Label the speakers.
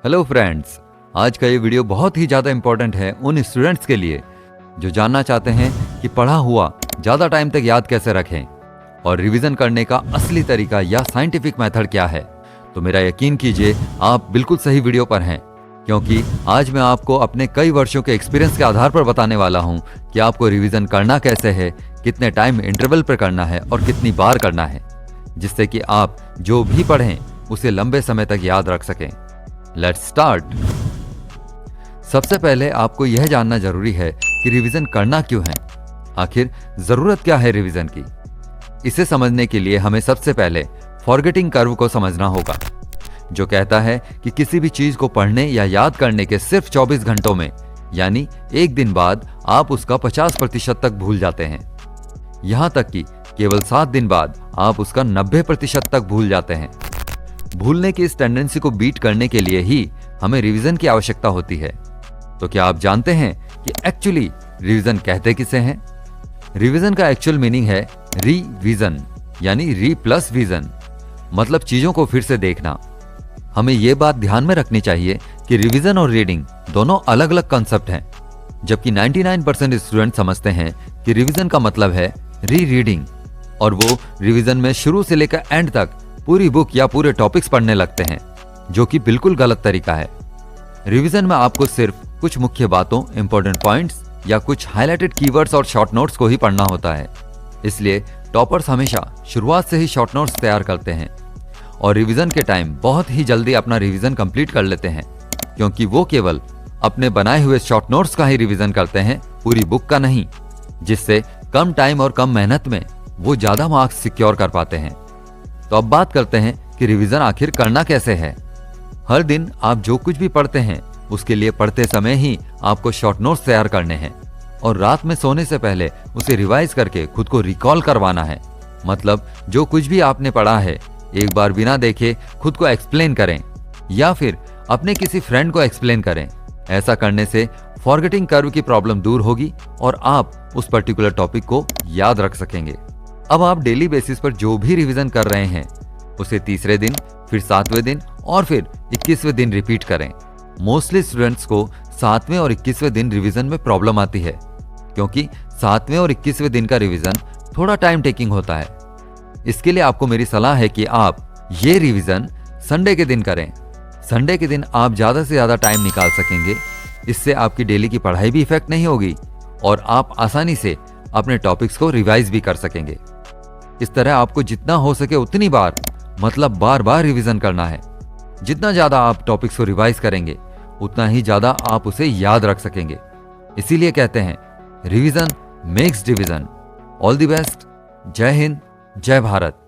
Speaker 1: Hello friends, आज का ये वीडियो बहुत ही ज़्यादा इंपॉर्टेंट है उन स्टूडेंट्स के लिए जो जानना चाहते हैं कि पढ़ा हुआ ज़्यादा टाइम तक याद कैसे रखें और रिवीजन करने का असली तरीका या साइंटिफिक मेथड क्या है। तो मेरा यकीन कीजिए आप बिल्कुल सही वीडियो पर हैं, क्योंकि आज मैं आपको अपने कई वर्षों के एक्सपीरियंस के आधार पर बताने वाला हूं कि आपको रिवीजन करना कैसे है, कितने टाइम इंटरवल पर करना है और कितनी बार करना है, जिससे कि आप जो भी पढ़ें उसे लंबे समय तक याद रख सकें। Let's start. सबसे पहले आपको यह जानना जरूरी है कि रिवीजन करना क्यों है, आखिर जरूरत क्या है रिवीजन की। इसे समझने के लिए हमें सबसे पहले फॉरगेटिंग कर्व को समझना होगा, जो कहता है कि किसी भी चीज को पढ़ने या याद करने के सिर्फ 24 घंटों में यानी एक दिन बाद आप उसका 50% तक भूल जाते हैं। यहां तक कि केवल 7 दिन बाद आप उसका 90% तक भूल जाते हैं। भूलने की इस टेंडेंसी को बीट करने के लिए ही हमें रिवीजन की आवश्यकता होती है। तो क्या आप जानते हैं कि एक्चुअली रिवीजन कहते किसे हैं? रिवीजन का एक्चुअल मीनिंग है रीविजन, यानी री प्लस विजन, मतलब चीजों को फिर से देखना। हमें यह बात ध्यान में रखनी चाहिए कि रिवीजन और रीडिंग दोनों अलग अलग कॉन्सेप्ट हैं, जबकि 99% स्टूडेंट समझते हैं कि रिवीजन का मतलब है री रीडिंग, और वो रिवीजन में शुरू से लेकर एंड तक पूरी बुक या पूरे टॉपिक्स पढ़ने लगते हैं, जो कि बिल्कुल गलत तरीका है। रिवीजन में आपको सिर्फ कुछ मुख्य बातों, इंपॉर्टेंट पॉइंट्स या कुछ हाईलाइटेड कीवर्ड्स और शॉर्ट नोट्स को ही पढ़ना होता है। इसलिए टॉपर्स हमेशा शुरुआत से ही शॉर्ट नोट्स तैयार करते हैं और रिवीजन के टाइम बहुत ही जल्दी अपना रिवीजन कंप्लीट कर लेते हैं, क्योंकि वो केवल अपने बनाए हुए शॉर्ट नोट्स का ही रिवीजन करते हैं, पूरी बुक का नहीं, जिससे कम टाइम और कम मेहनत में वो ज्यादा मार्क्स सिक्योर कर पाते हैं। तो अब बात करते हैं कि रिवीजन आखिर करना कैसे है। हर दिन आप जो कुछ भी पढ़ते हैं उसके लिए पढ़ते समय ही आपको शॉर्ट नोट्स तैयार करने हैं और रात में सोने से पहले उसे रिवाइज करके खुद को रिकॉल करवाना है। मतलब जो कुछ भी आपने पढ़ा है एक बार बिना देखे खुद को एक्सप्लेन करें या फिर अपने किसी फ्रेंड को एक्सप्लेन करें। ऐसा करने से फॉरगेटिंग कर्व की प्रॉब्लम दूर होगी और आप उस पर्टिकुलर टॉपिक को याद रख सकेंगे। अब आप डेली बेसिस पर जो भी रिवीजन कर रहे हैं उसे तीसरे दिन, फिर 7वें दिन और फिर 21वें दिन रिपीट करें। मोस्टली स्टूडेंट्स को 7वें और 21वें दिन रिवीजन में प्रॉब्लम आती है, क्योंकि 7वें और 21वें दिन का रिवीजन थोड़ा टाइम टेकिंग होता है। इसके लिए आपको मेरी सलाह है कि आप ये रिवीजन संडे के दिन करें। संडे के दिन आप ज्यादा से ज्यादा टाइम निकाल सकेंगे। इससे आपकी डेली की पढ़ाई भी इफेक्ट नहीं होगी और आप आसानी से अपने टॉपिक्स को रिवाइज भी कर सकेंगे। इस तरह आपको जितना हो सके उतनी बार, मतलब बार बार रिवीजन करना है। जितना ज्यादा आप टॉपिक्स को रिवाइज करेंगे उतना ही ज्यादा आप उसे याद रख सकेंगे। इसीलिए कहते हैं revision makes division. All the best. जय हिंद, जय भारत।